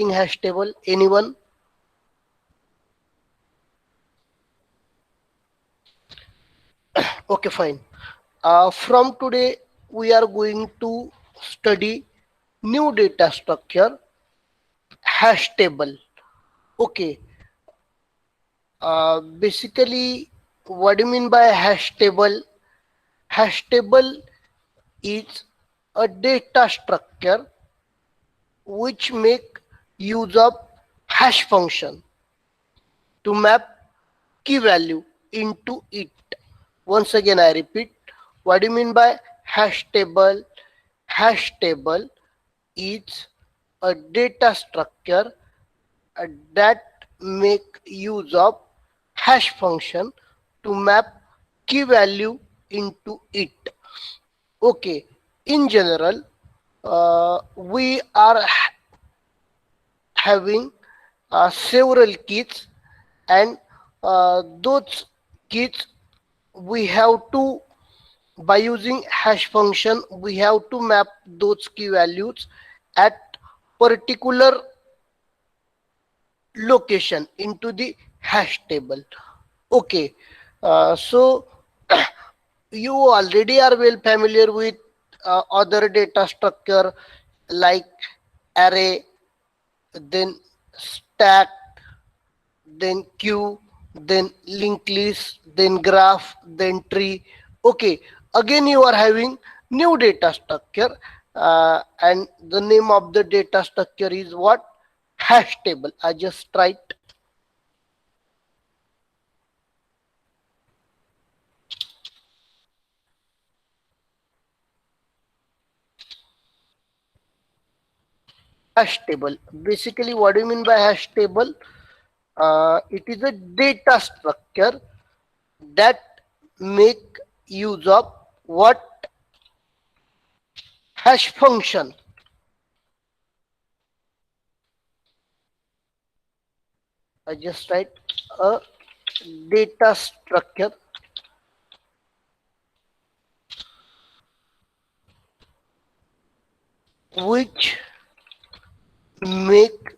in hash table? Anyone? Okay, fine. From today, we are going to study new data structure, hash table. Okay. Basically, what do you mean by hash table? Hash table is a data structure which make use of hash function to map key value into it. Once again, I repeat, what do you mean by hash table? Hash table is a data structure that make use of hash function to map key value into it. Okay, in general, we are having several keys, and those keys we have to, by using hash function, we have to map those key values at particular location into the hash table. Okay, so you already are well familiar with other data structure like array, then stack, then queue, then linked list, then graph, then tree. Okay, again you are having new data structure, and the name of the data structure is what? Hash table. I just write hash table. Basically, what do you mean by hash table? It is a data structure that make use of what? Hash function. I just write a data structure which make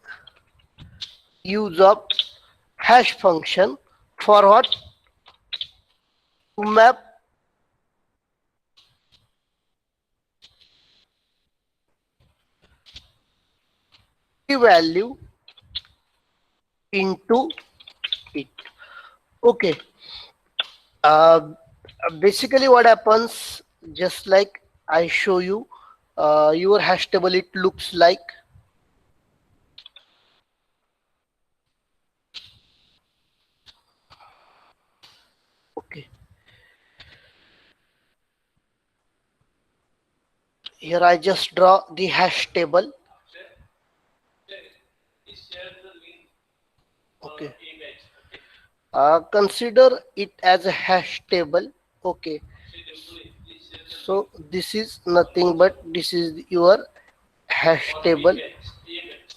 use of hash function for what? To map the value into it. Okay. Uh, Basically, what happens, just like I show you, your hash table, it looks like. Okay. Here I just draw the hash table. Okay. Consider it as a hash table. Okay. So this is nothing but this is your hash table.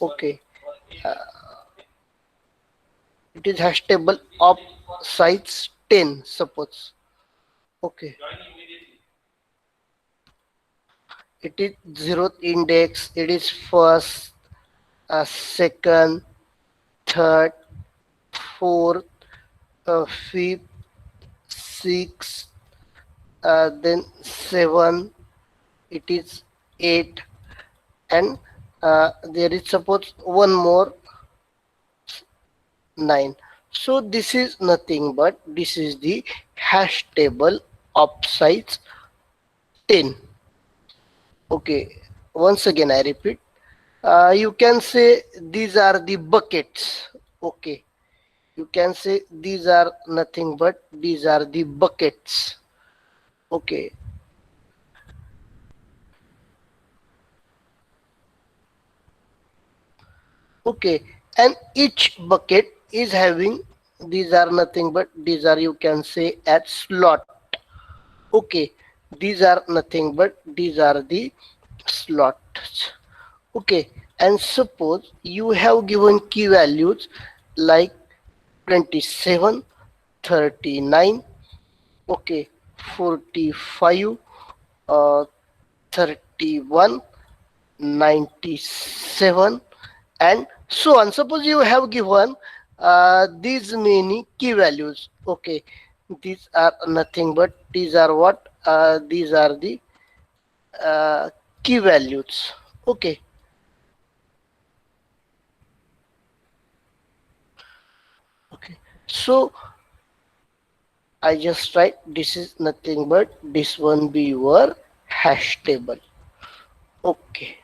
Okay. Uh, it is hash table of size 10, suppose. Okay. It is zeroth index. It is first, second, third, fourth, fifth, sixth, then seven. It is eight, and there is suppose one more, 9. So this is nothing but this is the hash table of size 10. Okay, once again I repeat, you can say these are the buckets. Okay, you can say these are nothing but these are the buckets. Okay, okay, and each bucket is having, these are nothing but these are, you can say, at slot. Okay, these are nothing but these are the slots. Okay, and suppose you have given key values like 27, 39, okay, 45, 31, 97, and So on, suppose you have given these many key values. Okay, these are nothing but these are what? These are the uh, key values. Okay, okay. So I just write this is nothing but this one be your hash table. Okay.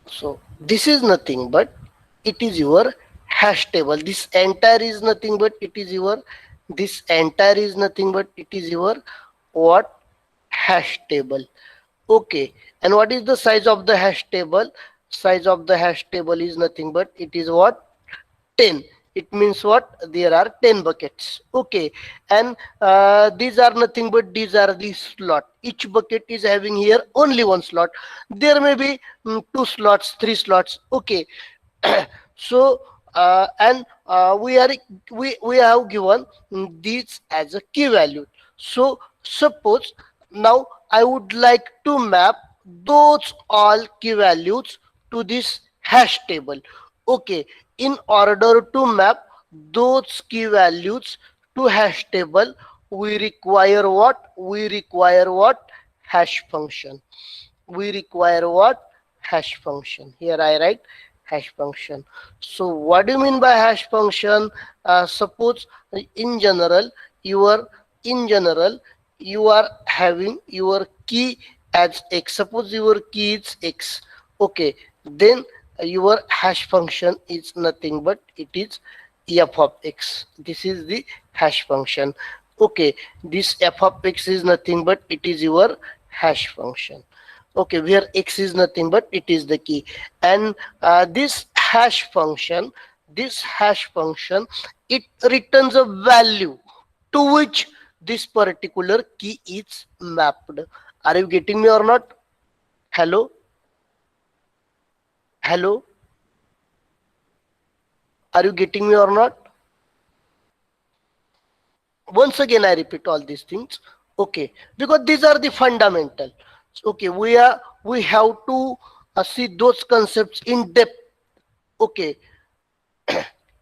So this is nothing but it is your hash table. This entire is nothing but it is your this entire is nothing but it is your what? Hash table. Okay. And what is the size of the hash table? Size of the hash table is nothing but it is what? 10. It means what? There are 10 buckets. Okay. And these are nothing but these are the slot. Each bucket is having here only one slot. There may be two slots, three slots. Okay. So and we have given these as a key value. So suppose now I would like to map those all key values to this hash table. Okay, in order to map those key values to hash table, we require what? We require what? Hash function. We require what? Hash function. Here I write hash function. So what do you mean by hash function? Suppose in general in general you are having your key as x. Suppose your key is x. Okay, then your hash function is nothing but it is f of x. This is the hash function. Okay, this f of x is nothing but it is your hash function. Okay, where x is nothing but it is the key. And this hash function, it returns a value to which this particular key is mapped. Are you getting me or not? Hello? Hello? Are you getting me or not? Once again I repeat all these things. Okay, because these are the fundamental. Okay, we have to see those concepts in depth. Okay,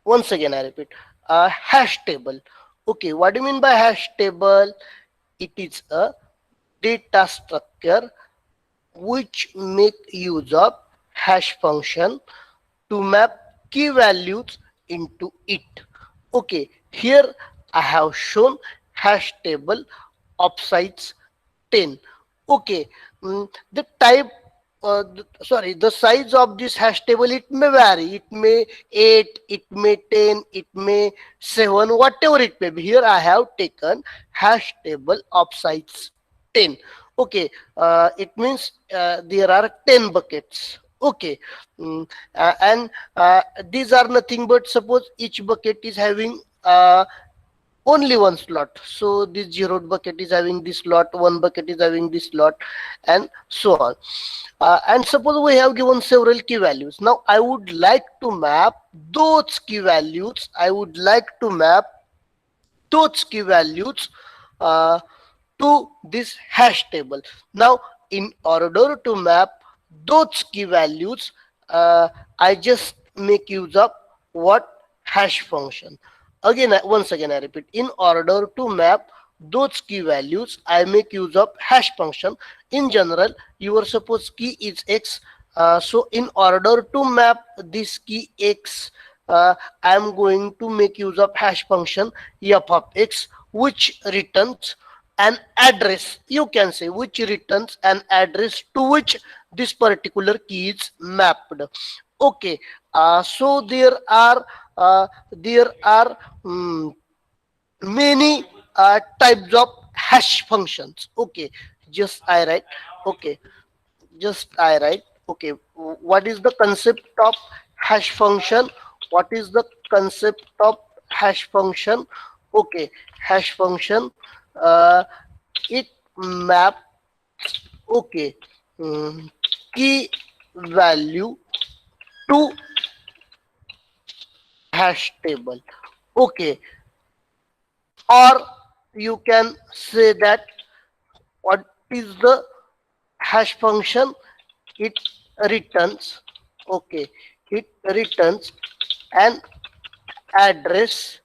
once again I repeat, hash table. Okay, what do you mean by hash table? It is a data structure which make use of hash function to map key values into it. Okay, here I have shown hash table of size 10. Okay, the type sorry, the size of this hash table, it may vary. It may 8, it may 10, it may 7, whatever it may be. Here I have taken hash table of size 10. Okay, it means there are 10 buckets. Okay, and these are nothing but suppose each bucket is having only one slot. So this zeroed bucket is having this slot, one bucket is having this slot, and so on. And suppose we have given several key values. Now I would like to map those key values. I would like to map those key values uh, to this hash table. Now, in order to map those key values, I just make use of what? Hash function. Again, once again I repeat, in order to map those key values, I make use of hash function. In general, your suppose key is x. So in order to map this key x, I am going to make use of hash function f of x, which returns an address. You can say which returns an address to which this particular key is mapped. Okay, so there are many types of hash functions. Okay, just I write. Okay, just I write. Okay, what is the concept of hash function? What is the concept of hash function? Okay, hash function, uh, it map, okay, mm, key value to hash table. Okay, or you can say that what is the hash function? It returns, okay, it returns an address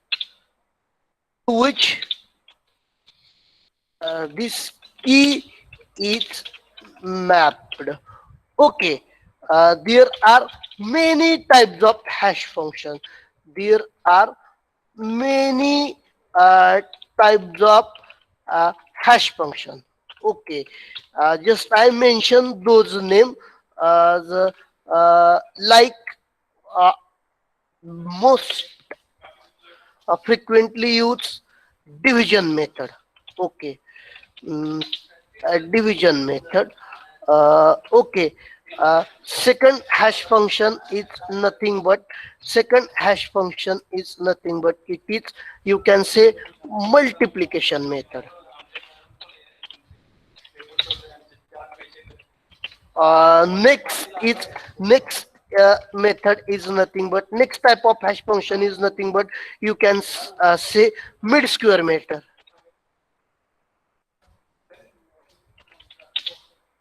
to which this key is mapped. Okay, there are many types of hash functions. There are many types of hash function. Okay, just I mentioned those name, like uh, most frequently used division method. Okay, mm, division method. Okay. Second hash function is nothing but it is, you can say, multiplication method. Next method is nothing but next type of hash function is nothing but you can say mid square method.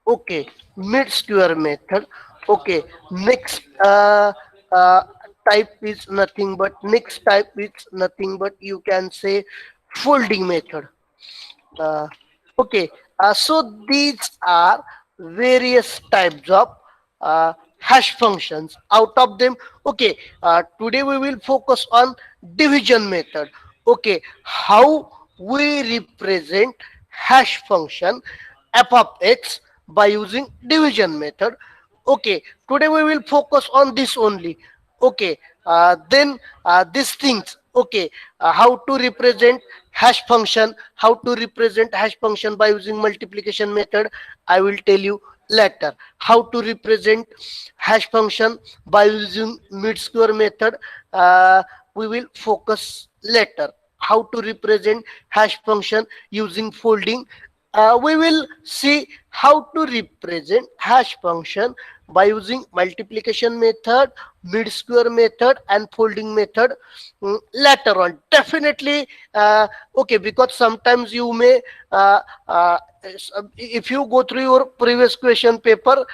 Okay, mid square method. Okay, next uh, type is nothing but you can say folding method. Uh, okay, so these are various types of hash functions. Out of them, okay, today we will focus on division method. Okay, how we represent hash function f of x by using division method. Okay, today we will focus on this only. Okay, then these things. Okay, how to represent hash function by using multiplication method, I will tell you later. How to represent hash function by using mid square method, we will focus later. How to represent hash function using folding, we will see how to represent hash function by using multiplication method, mid square method and folding method, later on definitely. Okay, because sometimes you may if you go through your previous question paper,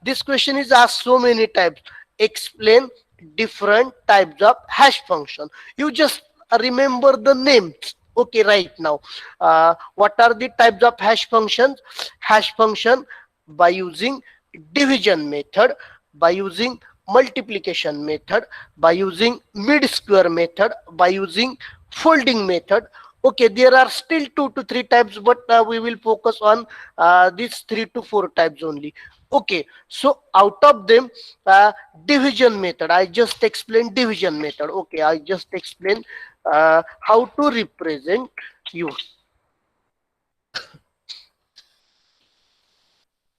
this question is asked so many times: explain different types of hash function. You just remember the names. Okay, right now, what are the types of hash function by using division method, by using multiplication method, by using mid square method, by using folding method. Okay, there are still 2 to 3 types, but we will focus on these 3 to 4 types only. Okay, so out of them, division method, I just explained division method. Okay, I just explained how to represent you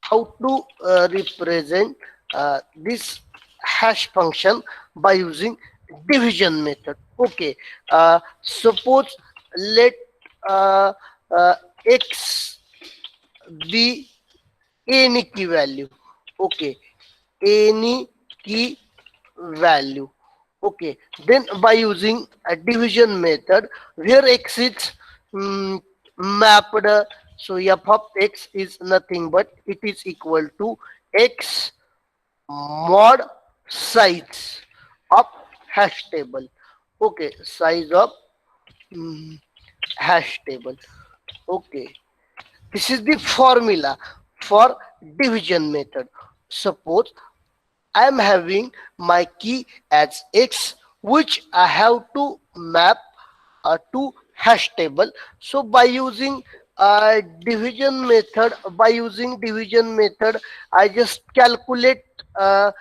how to represent this hash function by using division method. Okay, suppose let uh, uh, x be any key value. Okay, any key value. Okay, then by using a division method where x is mapped, so f of x is nothing but it is equal to x mod size of hash table. Okay, size of mm, hash table. Okay, this is the formula for division method. Suppose I am having my key as x, which I have to map to hash table. So by using division method, I just calculate the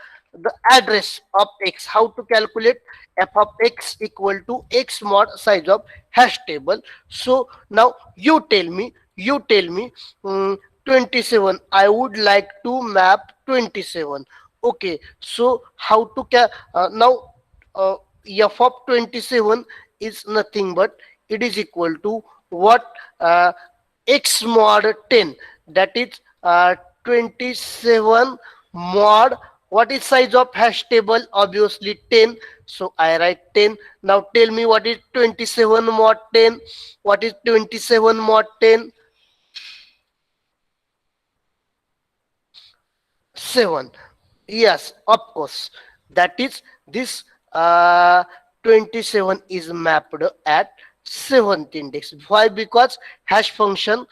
address of x. How to calculate f of x equal to x mod size of hash table. So now you tell me, 27. I would like to map 27. Okay, so how to now f of 27 is nothing but it is equal to what, x mod 10, that is 27 mod, what is size of hash table, obviously 10. So I write 10. Now tell me what is 27 mod 10, what is 27 mod 10. 7. Yes, of course. That is this uh, 27 is mapped at 7th index. Why? Because hash function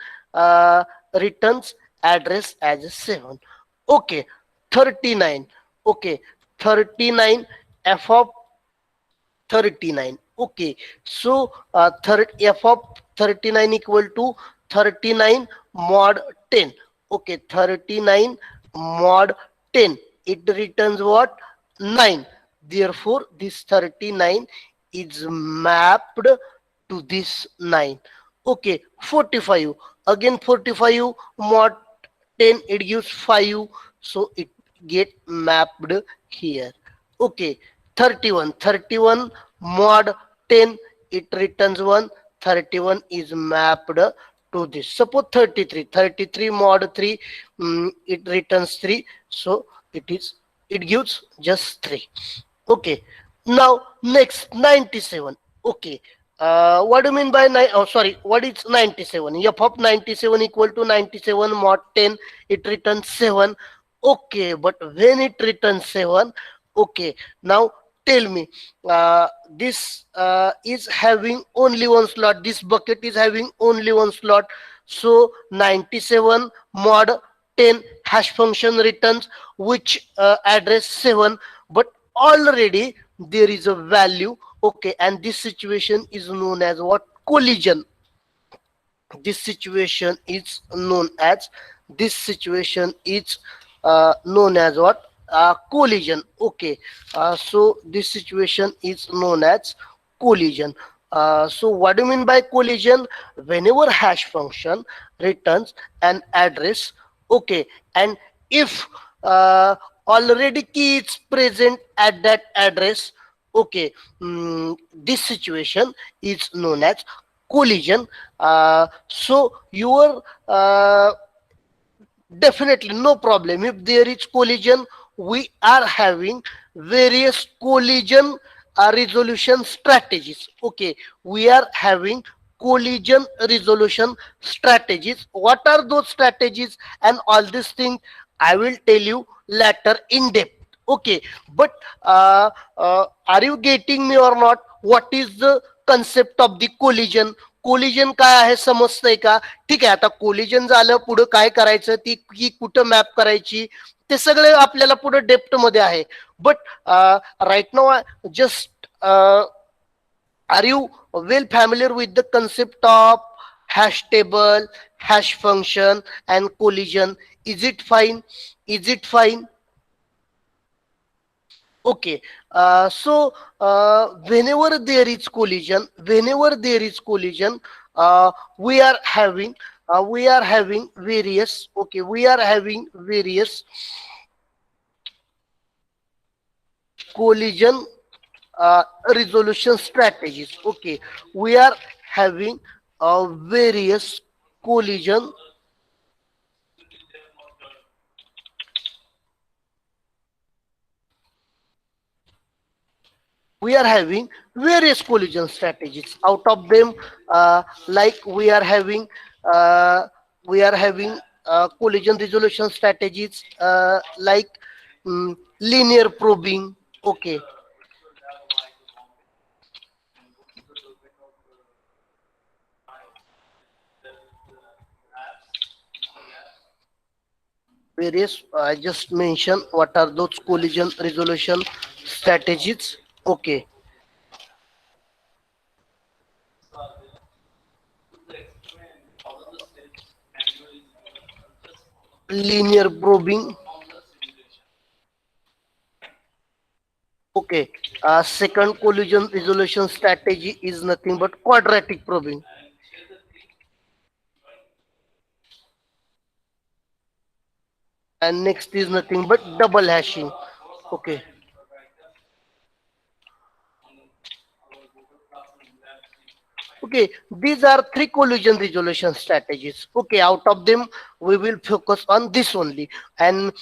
returns address as 7. Okay, 39. Okay, 39 f of 39. Okay, so f of 39 equal to 39 mod 10. Okay, 39 mod 10, it returns what? 9. Therefore this 39 is mapped to this 9. Okay, 45, again 45 mod 10, it gives 5, so it get mapped here. Okay, 31, 31 mod 10, it returns 1. 31 is mapped to this. Suppose 33, 33 mod 3, it returns 3, so it gives just 3. Okay, now next 97. Okay, what do you mean by oh sorry, what is 97? F of 97 equal to 97 mod 10, it returns 7. Okay, but when it returns 7, okay, now tell me, this is having only one slot, this bucket is having only one slot, so 97 mod 10 hash function returns which address 7, but already there is a value. Okay, and this situation is known as what? Collision. This situation is known as this situation is known as what? Collision. Okay, so this situation is known as collision. So what do you mean by collision? Whenever hash function returns an address, okay, and if already key is present at that address, okay, this situation is known as collision. So your definitely no problem. If there is collision, we are having various collision resolution strategies. Okay, we are having collision resolution strategies. What are those strategies and all these things? I will tell you later in depth. Okay, but are you getting me or not? What is the concept of the collision? Collision काय आहे समजतंय का? ठीक आहे, आता collision झालं, पुढे काय करायचं, ती की कुठं मॅप करायची, ते सगळे आपल्याला पुढे डेप्थ मध्ये आहे. But right now just are you well familiar with the concept of hash table, hash function and collision? Is it fine? Is it fine? Okay, whenever there is collision, we are having various, okay, we are having various collision resolution strategies. Okay, we are having various collision we are having various collision strategies. Out of them, like uh, we are having collision resolution strategies like linear probing. Okay, various, I just mentioned what are those collision resolution strategies. Okay, linear probing. Okay, second collision resolution strategy is nothing but quadratic probing. And next is nothing but double hashing. Okay, okay, these are three collision resolution strategies. Okay, out of them we will focus on this only. And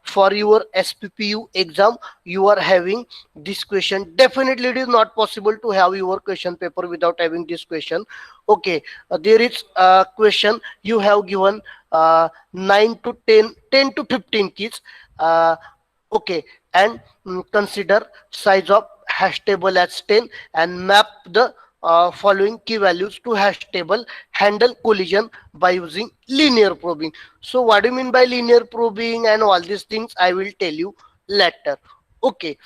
for your SPPU exam, you are having this question. Definitely it is not possible to have your question paper without having this question. Okay, there is a question you have given 9 to 10 to 15 keys. Okay, and consider size of hash table as 10 and map the following key values to hash table. Handle collision by using linear probing. So what do you mean by linear probing and all these things, I will tell you later. Okay,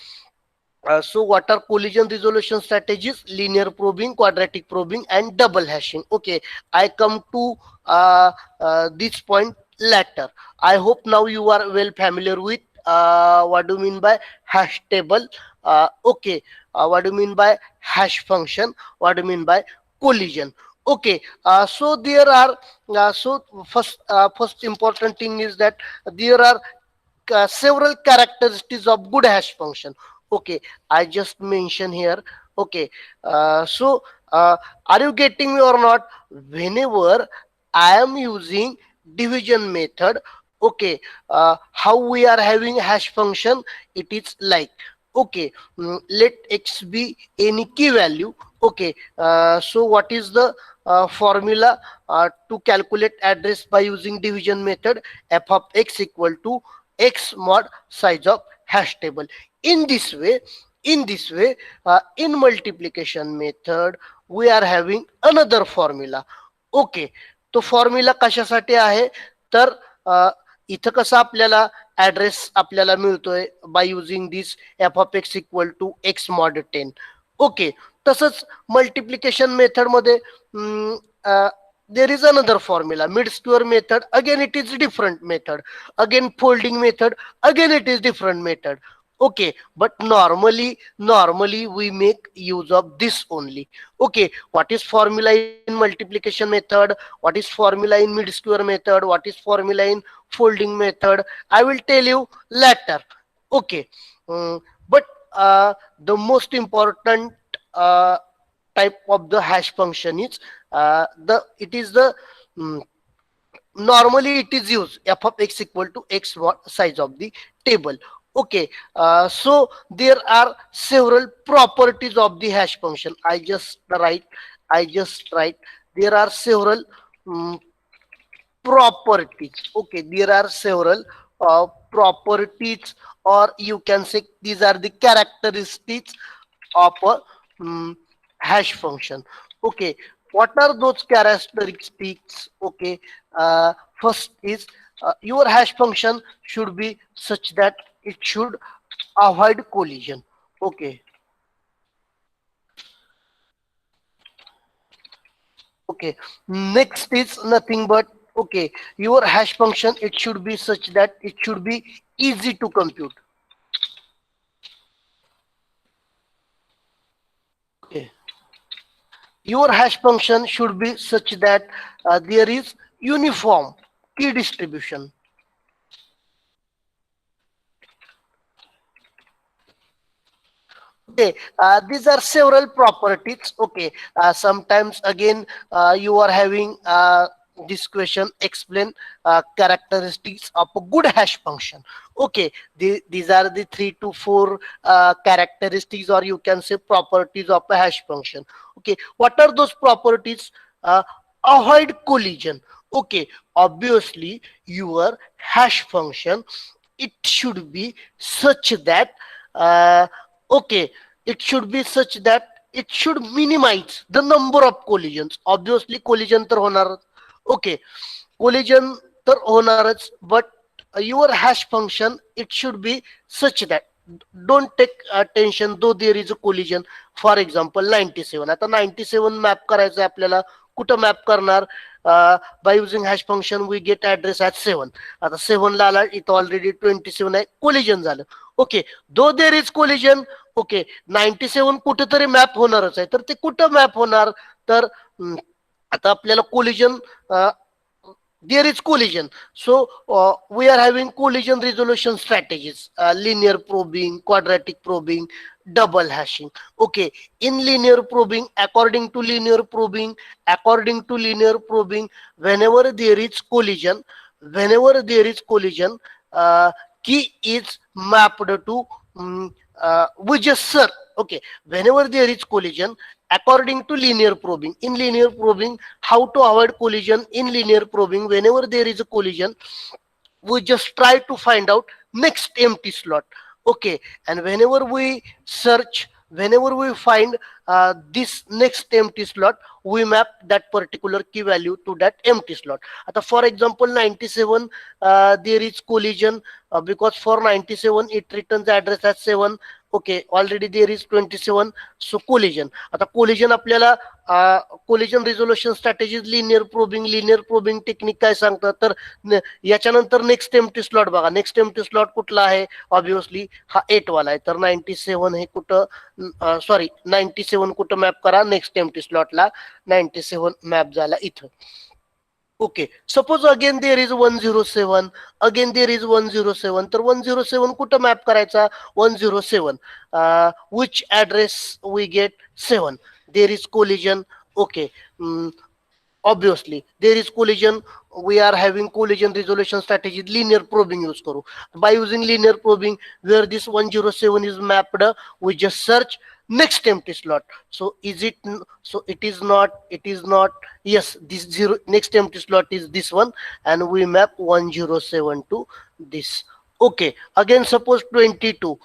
so what are collision resolution strategies? Linear probing, quadratic probing, and double hashing. Okay, I come to this point later. I hope now you are well familiar with what do you mean by hash table. Okay, what do you mean by hash function? What do you mean by collision? Okay, so there are so first important thing is that there are several characteristics of good hash function. Okay, I just mention here. Okay, so are you getting me or not? Whenever I am using division method, okay, how we are having hash function, it is like, okay, let x be any key value. Okay, so what is the formula to calculate address by using division method? F of x equal to x mod size of hash table. In this way, in multiplication method we are having another formula. Okay, तो formula कशासाठी आहे तर इथं कसं आपल्याला address आपल्याला मिळतोय by using this f of x equal to x mod 10. Okay, तसंच मल्टिप्लिकेशन मेथड मध्ये there is another formula, mid square method, again it is different method, again folding method, again it is different method. Okay, but normally we make use of this only. Okay, what is formula in multiplication method, what is formula in mid square method, what is formula in folding method, I will tell you later. Okay, but the most important uh, type of the hash function is the it is the mm, normally it is used f of x equal to x size of the table. Okay, so there are several properties of the hash function. I just write there are several mm, properties. Okay, there are several properties, or you can say these are the characteristics of a mm, hash function. Okay, what are those characteristics? Okay, first is your hash function should be such that it should avoid collision. Okay, okay, next is nothing but, okay, your hash function, it should be such that it should be easy to compute. Okay, your hash function should be such that there is uniform key distribution. Okay, these are several properties. Okay, sometimes again you are having this question, explain characteristics of a good hash function. Okay, these are the 3 to 4 characteristics, or you can say properties of a hash function. Okay, what are those properties? Avoid collision. Okay, obviously your hash function, it should be such that uh, okay, it should be such that it should minimize the number of collisions. Obviously collision तर होणारच. Okay, collision तर होणारच, but your hash function, it should be such that don't take attention though there is a collision. For example 97, आता 97 map करायचं आपल्याला, कुठं map करणार? By using hash function we get address at 7. आता 7 ला आला, इथं ऑलरेडी 27 आहे, कोलिजन झालं. ओके, दो देर इज कोलिजन. ओके, 97 कुठेतरी मॅप होणारच आहे, तर ते कुठं मॅप होणार? तर आता आपल्याला collision, there is collision. So we are having collision resolution strategies: linear probing, quadratic probing, double hashing. Okay, in linear probing, according to linear probing, whenever there is collision, whenever there is collision, key is mapped to we just sir. Okay, whenever there is collision, according to linear probing. In linear probing, how to avoid collision in linear probing? Whenever there is a collision, we just try to find out next empty slot. Okay, and whenever we search, whenever we find this next empty slot, we map that particular key value to that empty slot. For example, 97, there is collision, because for 97 it returns address as 7. Okay, already there is 27, so collision. Collision आपल्याला collision resolution strategy linear probing technique काय सांगतात, तर याच्यानंतर next empty slot बघा. Next empty slot कुठला आहे? Obviously हा 8 वाला आहे. तर 97 हे कुठं, सॉरी 97 कुठं मॅप करा? नेक्स्ट एम्प्टी स्लॉटला 97 मॅप झाला इथं. Okay, suppose again there is 107, again there is 107, तर 107 कुठं मॅप करायचा? 107 which address we get 7. There is collision. Okay, obviously there is collision. We are having collision resolution strategy, linear probing use करू. By using linear probing, where this 107 is mapped, we just search next empty slot. So is it, so it is not, yes, this zero next empty slot is this one, and we map 107 to this. Okay, again suppose 22,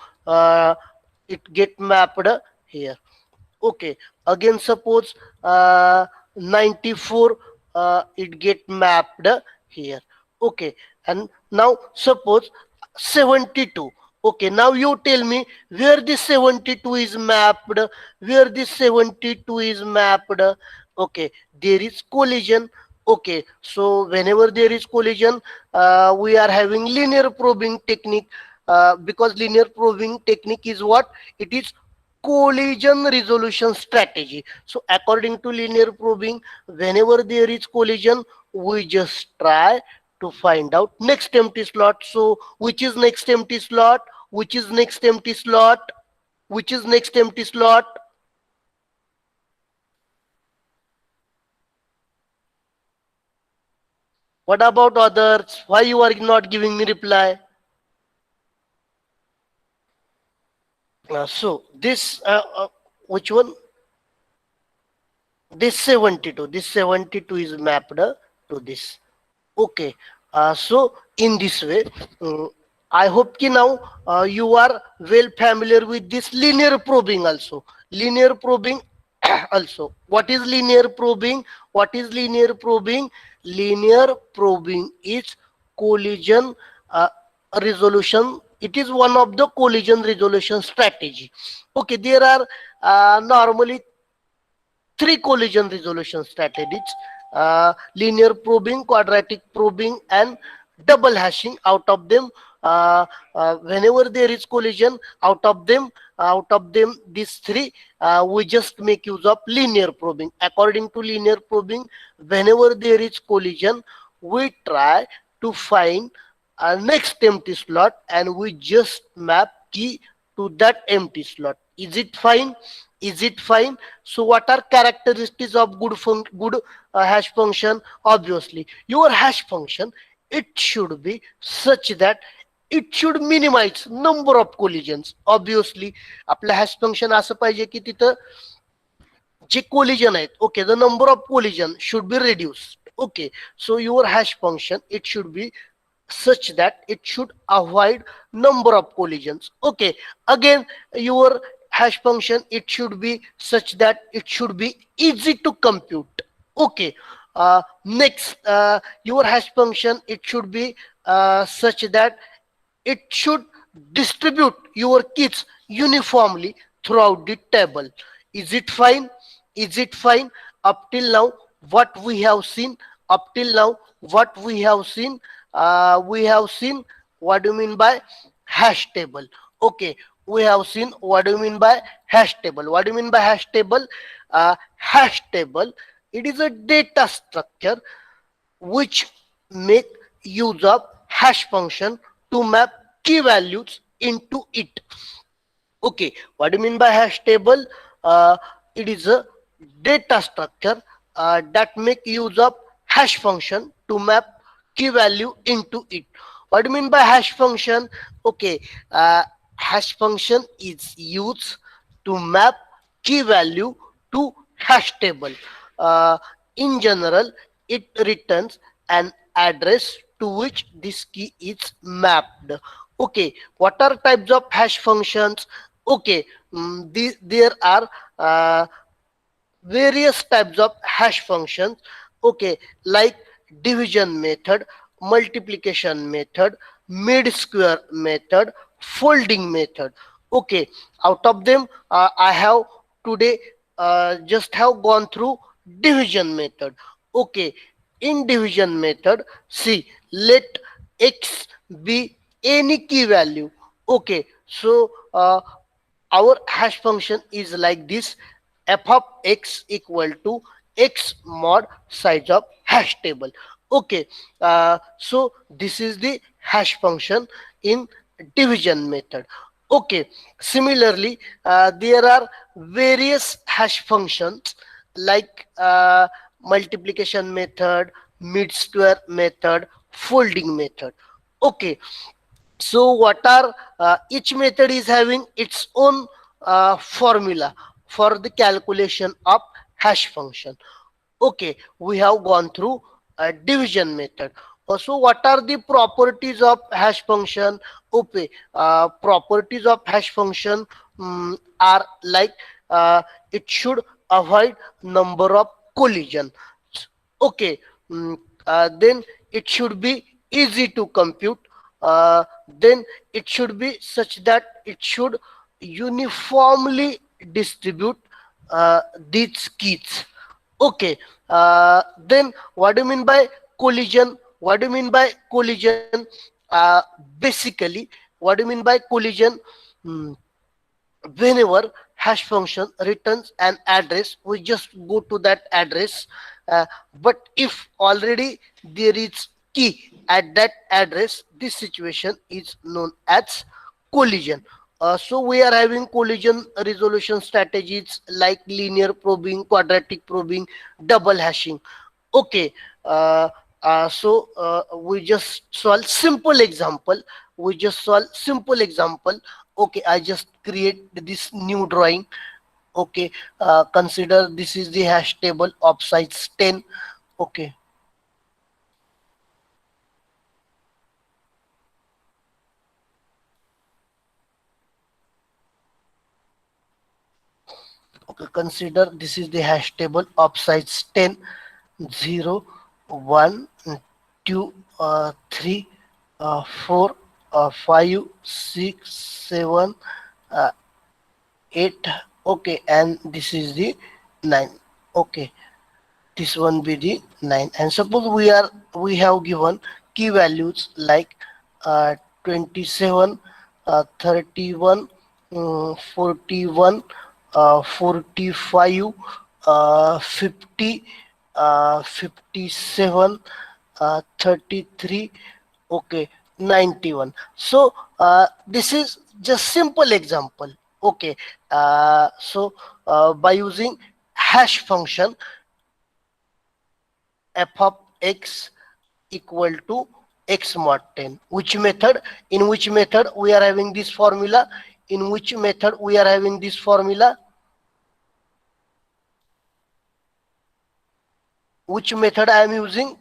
it get mapped here. Okay, again suppose 94, it get mapped here. Okay, and now suppose 72. Okay, now you tell me where this 72 is mapped, where this 72 is mapped. Okay, there is collision. Okay, so whenever there is collision, we are having linear probing technique, because linear probing technique is what? It is collision resolution strategy. So according to linear probing, whenever there is collision, we just try to find out next empty slot. So which is next empty slot? Which is next empty slot? Which is next empty slot? What about others? Why you are not giving me reply? So this which one? This 72 is mapped to this. Okay, so in this way, I hope ki now you are well familiar with this linear probing also. Linear probing also. What is linear probing? What is linear probing? Linear probing is collision resolution. It is one of the collision resolution strategy. Okay, there are normally 3 collision resolution strategies: linear probing, quadratic probing, and double hashing. Out of them, whenever there is collision, out of them these 3, we just make use of linear probing. According to linear probing, whenever there is collision, we try to find a next empty slot, and we just map key to that empty slot. Is it fine? Is it fine? So what are characteristics of good hash function? Obviously, your hash function, it should be such that it should minimize number of collisions. Obviously, आपलं hash function असं पाहिजे की तिथं जे collision आहेत, okay, the number of collision should be reduced. Okay, so your hash function, it should be such that it should avoid number of collisions. Okay, again, your hash function, it should be such that it should be easy to compute. Okay, next, your hash function, it should be such that it should distribute your keys uniformly throughout the table. Is it fine? Is it fine? Up till now, what we have seen, up till now, what we have seen, what do you mean by hash table? Okay, we have seen what do you mean by hash table. What do you mean by hash table? Hash table, it is a data structure which make use of hash function to map key values into it. Okay, what do you mean by hash table? It is a data structure that make use of hash function to map key value into it. What do you mean by hash function? Okay, hash function is used to map key value to hash table. Uh, in general, it returns an address to which this key is mapped. Okay, what are types of hash functions? Okay, there are uh, various types of hash functions. Okay, like division method, multiplication method, mid square method, folding method. Okay, out of them, I have today just have gone through division method. Okay, in division method, see, let x be any key value. Okay, so our hash function is like this: f of x equal to x mod size of hash table. Okay, so this is the hash function in division method. Okay, similarly, there are various hash functions like multiplication method, mid square method, folding method. Okay, so what are each method is having its own formula for the calculation of hash function. Okay, we have gone through a division method. So what are the properties of hash function? Okay, properties of hash function are like it should avoid number of collision. Okay, then it should be easy to compute. Then it should be such that it should uniformly distribute these keys. Okay, then what do you mean by collision? What do you mean by collision? Basically, what do you mean by collision? Hmm, whenever hash function returns an address, we just go to that address. But if already there is key at that address, this situation is known as collision. So we are having collision resolution strategies like linear probing, quadratic probing, double hashing. Okay, uh, we just solve simple example. We just solve simple example. Okay, I just create this new drawing. Okay, consider this is the hash table of size 10. Okay, okay, consider this is the hash table of size 10. 0, 1, 2, 3, 4, 5, 6, 7, 8. Okay, and this is the 9. Okay, this one be the 9. And suppose we have given key values like 27, 31, 41, 45, 50, 57, 33. Okay, 91. So this is just simple example. Okay, by using hash function, f of x equal to x mod 10. Which method? In which method we are having this formula? In which method we are having this formula? Which method I am using?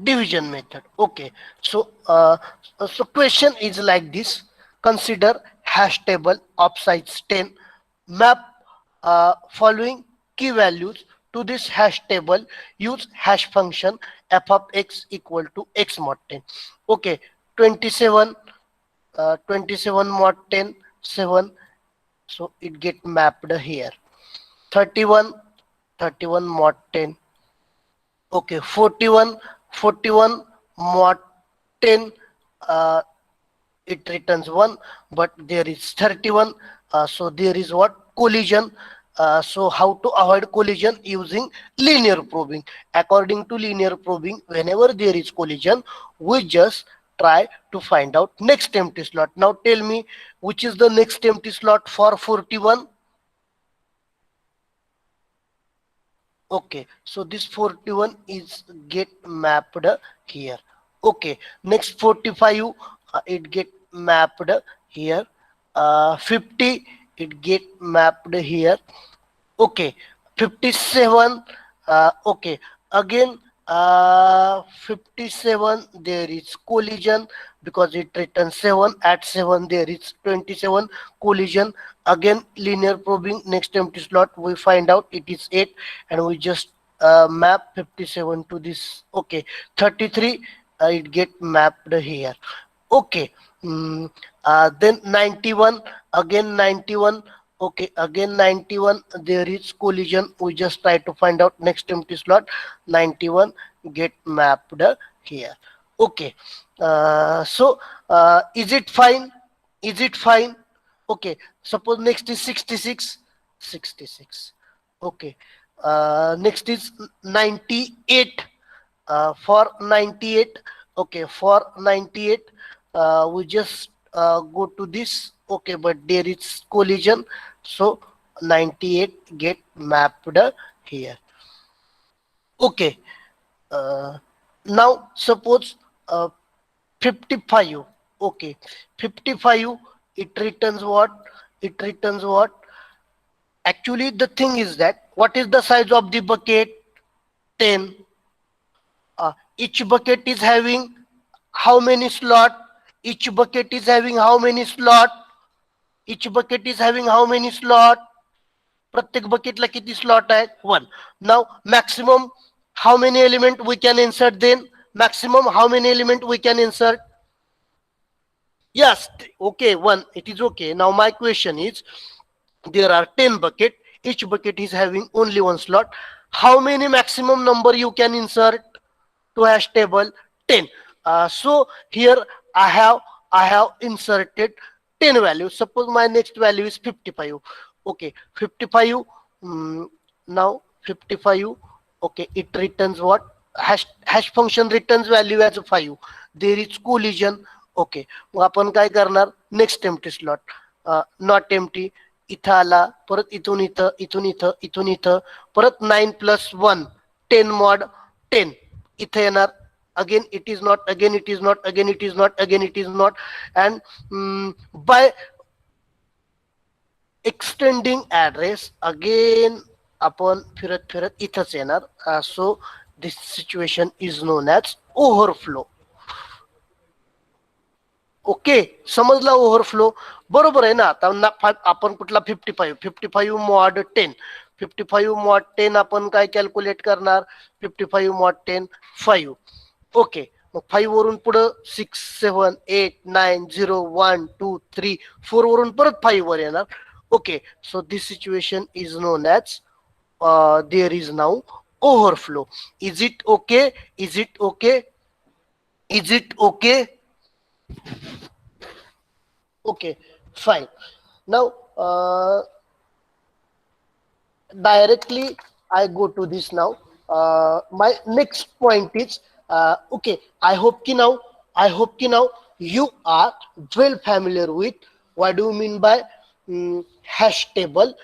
Division method. Okay, so question is like this: consider hash table of size 10, map following key values to this hash table, use hash function f of x equal to x mod 10. Okay, 27, 27 mod 10, 7, so it get mapped here. 31, 31 mod 10. Okay, 41, 41 mod 10, uh, it returns 1, but there is 31, so there is what? Collision. So how to avoid collision? Using linear probing. According to linear probing, whenever there is collision, we just try to find out next empty slot. Now tell me, which is the next empty slot for 41? Okay, so this 41 is get mapped here. Okay, next 45, it get mapped here. 50, it get mapped here. Okay, 57. Okay, again 57 there is collision because it returns 7. At 7 there is 27 collision. Again linear probing, next empty slot we find out it is 8, and we just map 57 to this. Okay, 33 it get mapped here. Okay. Then 91, again 91. Okay, again 91, there is collision. We just try to find out next empty slot. 91 get mapped here. Okay. Is it fine? Is it fine? Okay. Suppose next is 66. 66. Okay. Next is 98. For 98. Okay, for 98, we just go to this. Okay, but there is collision, so 98 get mapped here. Okay, uh, now suppose 55. Okay, 55, it returns what? It returns what? Actually the thing is that what is the size of the bucket? 10. Each bucket is having how many slot? Each bucket is having how many slot? Each bucket is having how many slot? प्रत्येक बकेटला किती slot आहे? 1. Now maximum how many element we can insert then? Maximum how many element we can insert? Yes, okay, 1. It is okay. Now my question is, there are 10 bucket. Each bucket is having only 1 slot. How many maximum number you can insert to hash table? 10. So here I have inserted 10 values. Suppose my next value is 55. Okay, 55. Now 55. Okay, it returns what? Hash function returns value as 5. There is collision. Okay, मग आपण काय करणार? Next empty slot, not empty. इथं आला, परत इथून इथं, इथून इथं, इथून इथं, परत 9+1 10 mod 10 इथं येणार. Again it is not, again it is not, again it is not, again it is not, and by extending address again आपण फिरत फिरत इथंच येणार. So this situation is known as overflow. Okay, समजला ओव्हरफ्लो? बरोबर आहे ना. आता आपण कुठला 55 मॉड 10, 55 मॉड 10 आपण काय कॅल्क्युलेट करणार? 55 मॉड 10 5. ओके, मग 5 वरून पुढं 6 7 8 9 0 1 2 3 4 वरून परत 5 वर येणार. Okay, so this situation is known as there is now overflow. Is it okay? Is it okay? Is it okay? Okay, fine. Now directly I go to this now. My next point is okay. I hope ki now you are well familiar with what do you mean by hash table.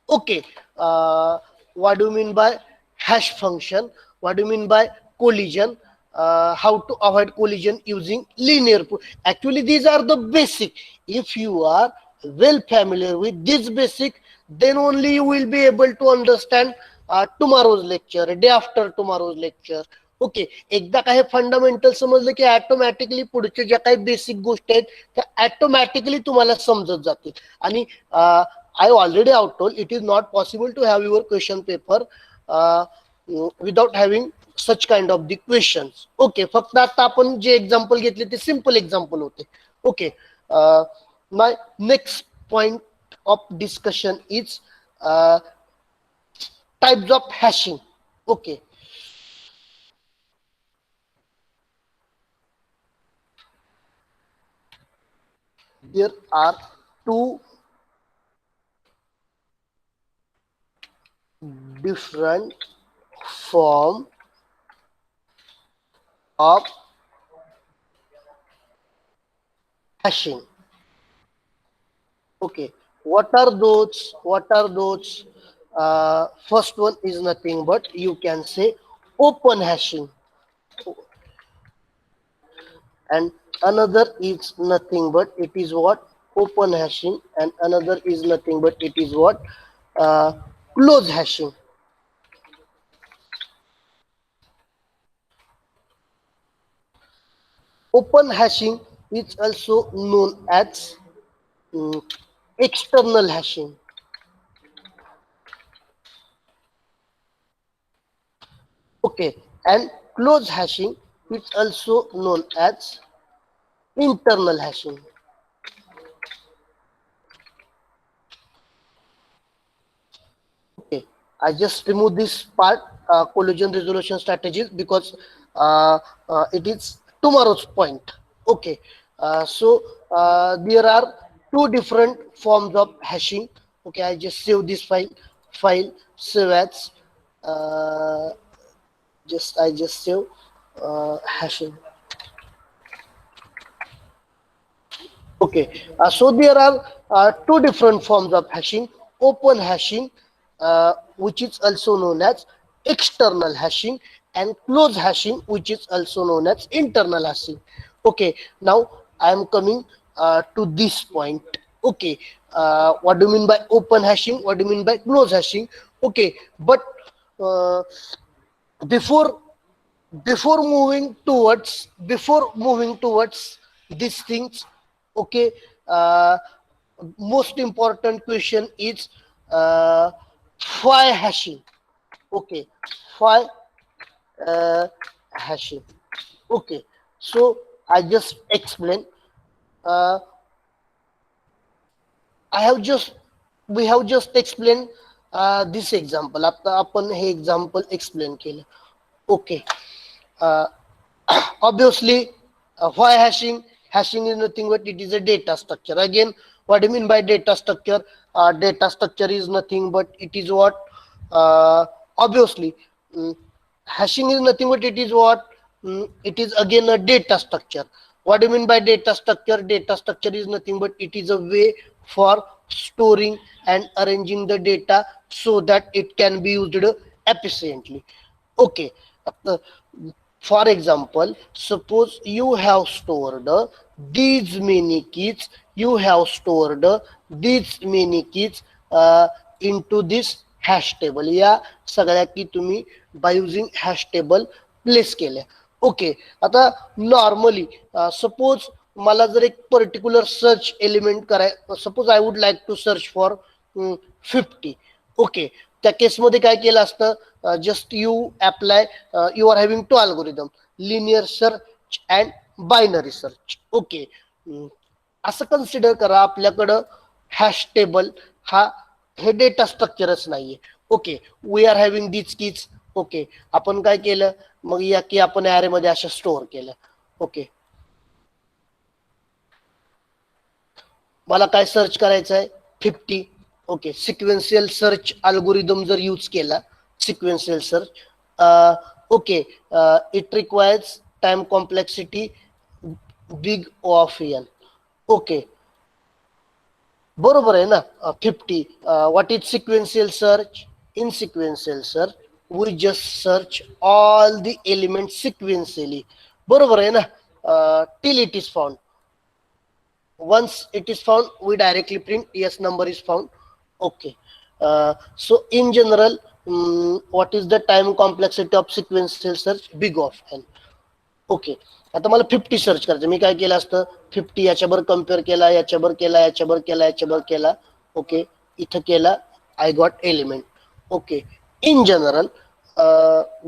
Okay, what do you mean by hash function? What do you mean by collision? How to avoid collision using linear. Actually, these are the basic. If you are well familiar with this basic, then only you will be able to understand tomorrow's lecture, day after tomorrow's lecture. Okay, एकदा काय fundamental समजलं की automatically पुढच्या ज्या काही basic गोष्टी आहेत त्या ऑटोमॅटिकली तुम्हाला समजत जातील. आणि आय ऑलरेडी आउटटोल it is not possible to have your question paper without having such kind of the questions. Okay, फक्त आता आपण जे एक्झाम्पल घेतले ते सिंपल एक्झाम्पल होते. Okay, my next point of discussion is types of hashing. Okay, there are two different form of hashing. Okay, what are those? What are those? First one is nothing but you can say open hashing, and another is nothing but it is what? open hashing, and another is nothing but it is what, uh, close hashing. Open hashing is also known as mm, external hashing. Okay, and close hashing is also known as internal hashing. Okay, I just remove this part, collision resolution strategies, because uh, it is tomorrow's point. Okay, there are two different forms of hashing. Okay, I just save this file save as, uh, I just save hashing. Okay, so there are two different forms of hashing. Open hashing, which is also known as external hashing, and closed hashing, which is also known as internal hashing. Okay, now I am coming to this point. Okay, what do you mean by open hashing? What do you mean by closed hashing? Okay, but uh, before before moving towards these things, okay, uh, most important question is, uh, why hashing. Okay, why uh, hashing. Okay, so I just explain, uh, I have just we have just explained this example. आता आपण हे example explain केलं. Okay, uh, obviously, why hashing? Hashing is nothing but it is a data structure. Again, what do you mean by data structure? Data structure is nothing but it is what, obviously, mm, hashing is nothing but it is what, it is again a data structure. What do you mean by data structure? Data structure is nothing but it is a way for storing and arranging the data so that it can be used efficiently. Okay, uh, for example, suppose you have stored these many keys, you have stored these many keys into this hash table. या सगळ्या की तुम्ही by using hash table place केल्या. Okay, आता normally suppose मला जर एक particular search element कराय, suppose I would like to search for 50. Okay, त्या केसमध्ये काय केलं असतं, just you apply, you are having two algorithm, linear search and binary search. Okay, असं कन्सिडर करा आपल्याकडं हॅश टेबल हा हे डेटा स्ट्रक्चरच नाहीये. Okay, we are having these keys. Okay, आपण काय केलं, मग या की आपण ऍरे मध्ये अशा स्टोअर केल्या. ओके, मला काय सर्च करायचं आहे, 50. ओके, सिक्वेन्शियल सर्च अल्गोरिदम जर यूज केला, sequential search, okay, it requires time complexity big of N. Okay, बरोबर आहे ना. 50, what is sequential search? In sequential search we just search all the element sequentially. बरोबर आहे ना, till it is found. Once it is found, we directly print yes, number is found. Okay, so in general, what is the time complexity of sequential search? Big of n. Okay, आता मला 50 search करायचं, मी काय केलं असतं, 50 याच्यावर compare केला, याच्यावर केला, याच्यावर केला, याच्यावर केला. ओके, इथं केला, I got element. Okay, in general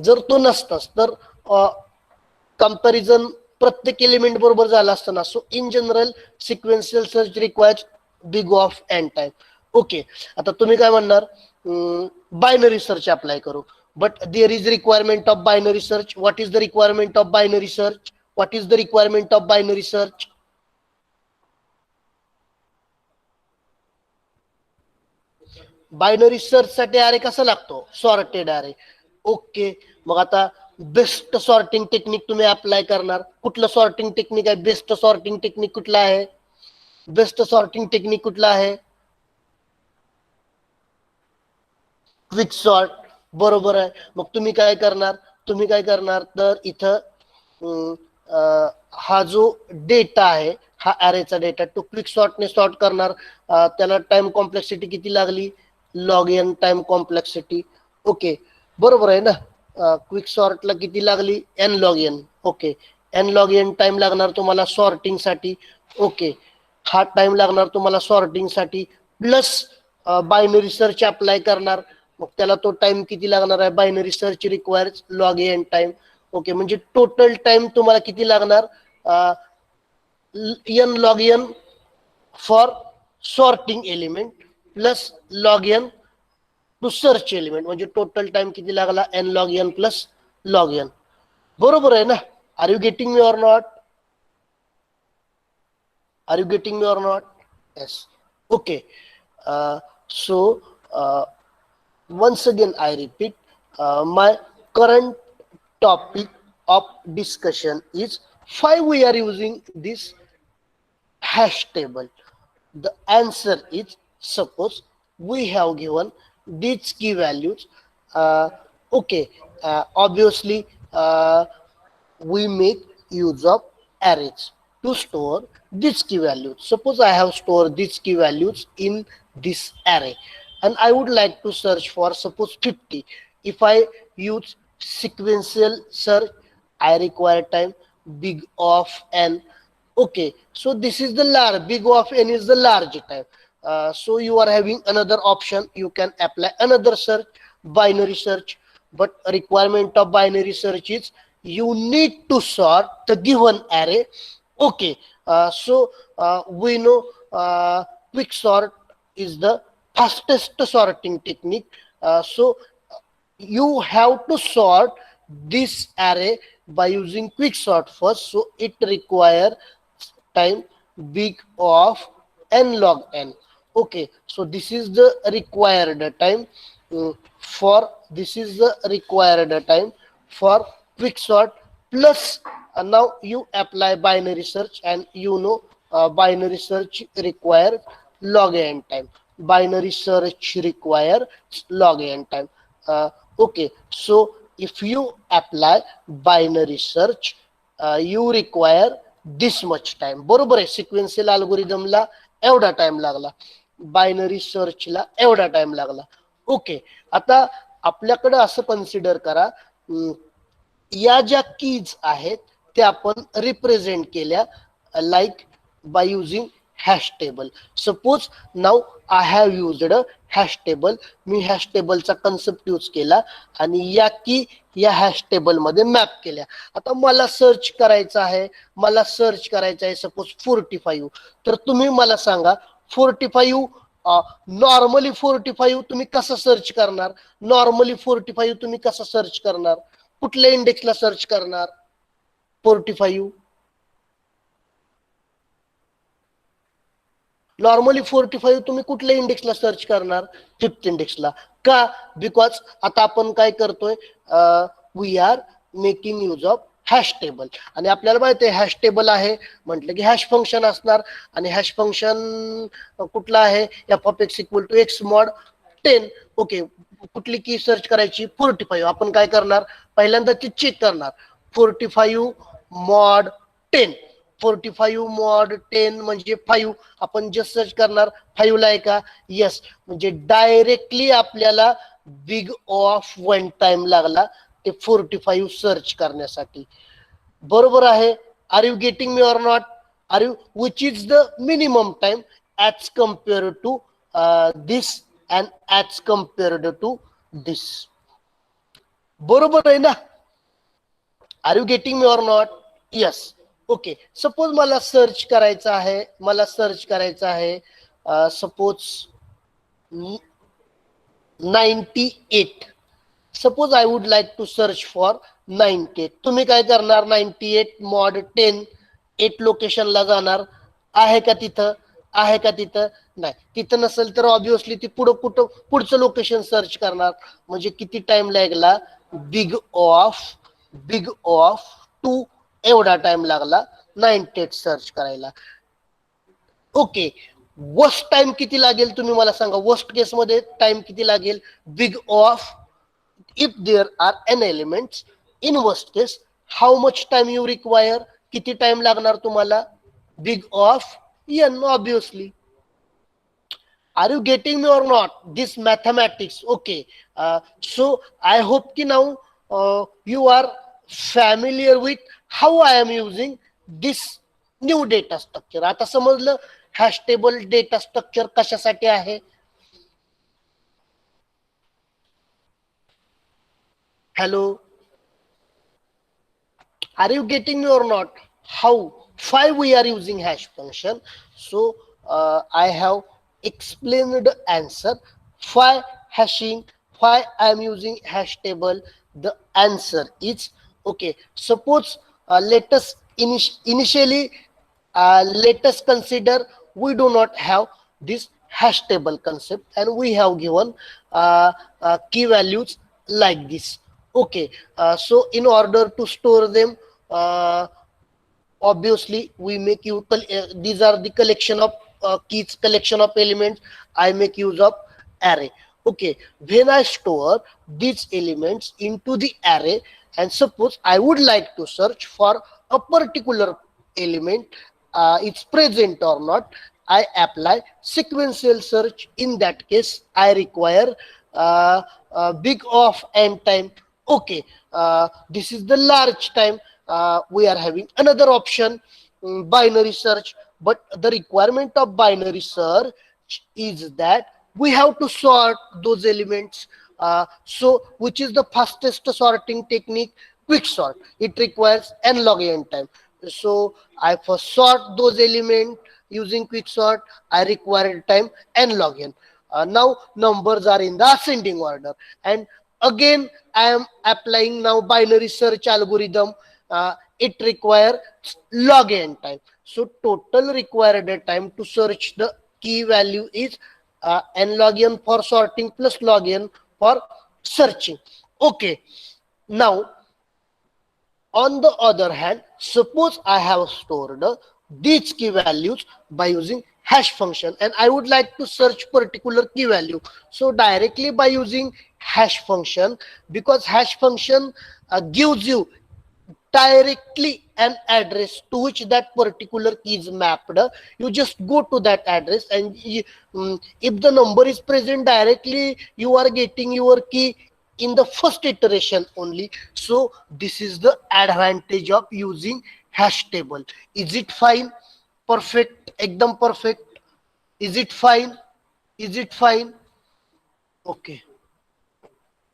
जर तो नसतास तर कंपॅरिझन प्रत्येक एलिमेंट बरोबर झालं असतं ना. So in general sequential search requires big of N time. Okay, आता तुम्ही काय म्हणणार, बायनरी सर्च अप्लाय करू, but there is requirement of binary search. What is the requirement of binary search? What is the requirement of binary search? Binary search साठी अरे कसा लागतो, sorted अरे. ओके, मग आता बेस्ट सॉर्टिंग टेक्निक तुम्ही apply करणार, कुठलं सॉर्टिंग टेक्निक आहे, बेस्ट सॉर्टिंग टेक्निक कुठला आहे, बेस्ट सॉर्टिंग टेक्निक कुठला आहे, क्विक सॉर्ट. बरोबर आहे. मग तुम्ही काय करणार, तर इथं हा जो डेटा आहे हा ॲरेचा डेटा टू क्विक सॉर्टने सॉर्ट करणार. त्याला टाइम कॉम्प्लेक्सिटी किती लागली, log n time complexity. Okay बरोबर आहे ना. क्विक सॉर्टला किती लागली, n log n. Okay n log n time लागणार तुम्हाला सॉर्टिंगसाठी. ओके हा टाइम लागणार तुम्हाला सॉर्टिंगसाठी प्लस बायनरी सर्च अप्लाय करणार. मग त्याला तो टाइम किती लागणार आहे, binary search requires log n time. Okay म्हणजे टोटल टाइम तुम्हाला किती लागणार, N log n for sorting element plus log n to search element. म्हणजे टोटल टाइम किती लागला, n log n plus log n. बरोबर आहे ना. Are you getting me or not? Are you getting me or not? Yes. Okay. So once again I repeat, my current topic of discussion is why we are using this hash table. The answer is, suppose we have given these key values. uh, okay Obviously, we make use of arrays to store these key values. Suppose I have stored these key values in this array and I would like to search for suppose 50. If I use sequential search, I require time big of n. Okay, so this is the large, big of n is the large type. So you are having another option, you can apply another search, binary search. But requirement of binary search is you need to sort the given array. Okay, we know quick sort is the fastest sorting technique. So you have to sort this array by using quick sort first, so it require time big of n log n. Okay, so this is the required time for this is the required time for quick sort plus now you apply binary search and you know binary search require log n time. Binary search require log n time. Okay, so if you apply binary search, you require this much time. बरोबर आहे. Sequential अल्गोरिदमला एवढा time लागला, binary सर्चला एवढा time लागला. Okay, आता आपल्याकडे असं consider करा, या ज्या कीज आहेत त्या आपण रिप्रेझेंट केल्या like by using hash table. Suppose now I have used hash table. मी हॅश टेबलचा कन्सेप्ट यूज केला आणि या की या हॅश टेबल मध्ये मॅप केल्या. आता मला सर्च करायचं आहे, मला सर्च करायचं आहे सपोज 45. तर तुम्ही मला सांगा 45 नॉर्मली 45 तुम्ही कसं सर्च करणार, नॉर्मली 45 तुम्ही कसं सर्च करणार, कुठल्या इंडेक्सला सर्च करणार 45? नॉर्मली 45 तुम्ही कुठल्या इंडेक्सला सर्च करणार, 5th इंडेक्सला. का? बिकॉज आता आपण काय करतोय, we are making use of hash table आणि आपल्याला माहिती आहे हॅश टेबल आहे म्हटलं की हॅश फंक्शन असणार. आणि हॅश फंक्शन कुठलं आहे, f of x equal to x mod 10. Okay, कुठली की सर्च करायची 45. आपण काय करणार, पहिल्यांदा ती चेक करणार 45 मॉड 10. 45 मॉड 10 म्हणजे 5. आपण जस्ट सर्च करणार 5 ला आहे का, येस. म्हणजे डायरेक्टली आपल्याला बिग ऑफ वन टाइम लागला ते 45 सर्च करण्यासाठी. बरोबर आहे. Are you getting me or not? Are you, which is the minimum time as compared to this and as compared to this. बरोबर आहे ना. Are you getting me or not? Yes. Okay, suppose मला search करायचं आहे, मला search करायचं आहे suppose 98. Suppose I would like to search for 98. तुम्ही काय करणार, 98 मॉड 10 8 लोकेशनला जाणार. आहे का तिथं, आहे का तिथं, नाही. तिथं नसेल तर ऑब्विसली ती पुढं कुठं पुढचं लोकेशन सर्च करणार. म्हणजे किती टाइम लागला, बिग ऑफ 2 एवढा टाइम लागला 98 सर्च करायला. ओके, वर्स्ट टाइम किती लागेल तुम्ही मला सांगा, वर्स्ट केस मध्ये टाइम किती लागेल, big of if there are n elements in worst case how much time you require, किती टाइम लागणार तुम्हाला? Big of n, obviously. Are you getting me or not? This mathematics. Okay. So I hope ki now you are familiar with how I am using this new data structure. आता समजलं hash table data structure कशासाठी आहे? Hello, are you getting me or not? How? Why we are using hash function? So I have explained the answer. Why hashing? Why I am using hash table? The answer is okay. Suppose let us initially let us consider we do not have this hash table concept and we have given key values like this. Okay, so in order to store them, uh, obviously we make use, these are the collection of keys, collection of elements. I make use of array. Okay, when I store these elements into the array, and suppose I would like to search for a particular element, it's present or not, I apply sequential search. In that case I require big of n time. Okay, this is the large time. We are having another option, binary search. But the requirement of binary search is that we have to sort those elements. So which is the fastest sorting technique? Quick sort. It requires n log n time. So I first sort those elements using quick sort. I require time n log n. Now numbers are in the ascending order, and again I am applying now binary search algorithm. It requires log n time. So total required time to search the key value is n log n for sorting plus log n for searching. Okay, now on the other hand, suppose I have stored these key values by using hash function and I would like to search particular key value. So directly by using hash function, because hash function gives you directly an address to which that particular key is mapped. You just go to that address and if the number is present directly, you are getting your key in the first iteration only. So this is the advantage of using hash table. Is it fine? Perfect, ekdam perfect. Is it fine? Is it fine? Okay,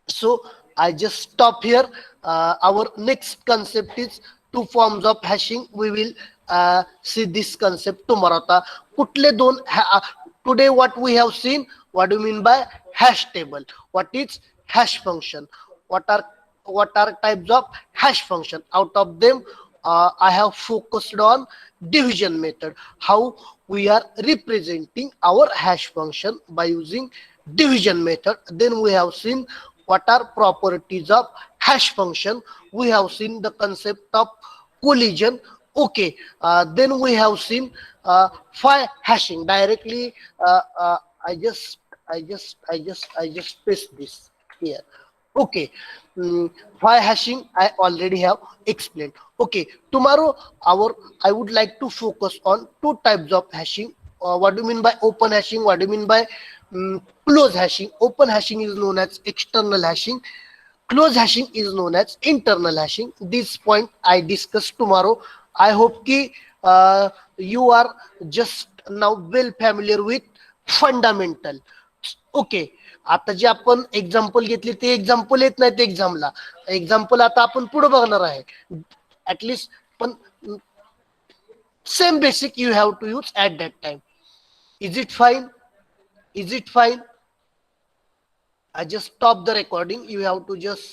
so I just stop here. Our next concept is two forms of hashing. We will see this concept tomorrow. आता कुठले दोन today what we have seen, what do you mean by hash table, what is hash function, what are types of hash function. Out of them I have focused on division method, how we are representing our hash function by using division method. Then we have seen what are properties of hash function. We have seen the concept of collision. Okay, then we have seen phi hashing directly. I just paste this here. Okay, why hashing I already have explained. Okay, tomorrow our I would like to focus on two types of hashing. What do you mean by open hashing? What do you mean by close hashing? Open hashing is known as external hashing. Close hashing is known as internal hashing. This point I discuss tomorrow. I hope ki you are just now well familiar with fundamental. Okay, आता जे आपण example घेतले ते example येत नाहीत एक्झामला. Example आता आपण पुढे बघणार आहे ऍटलिस्ट, पण same basic you have to use at that time. Is it fine? Is it fine? I just stop the recording. You have to just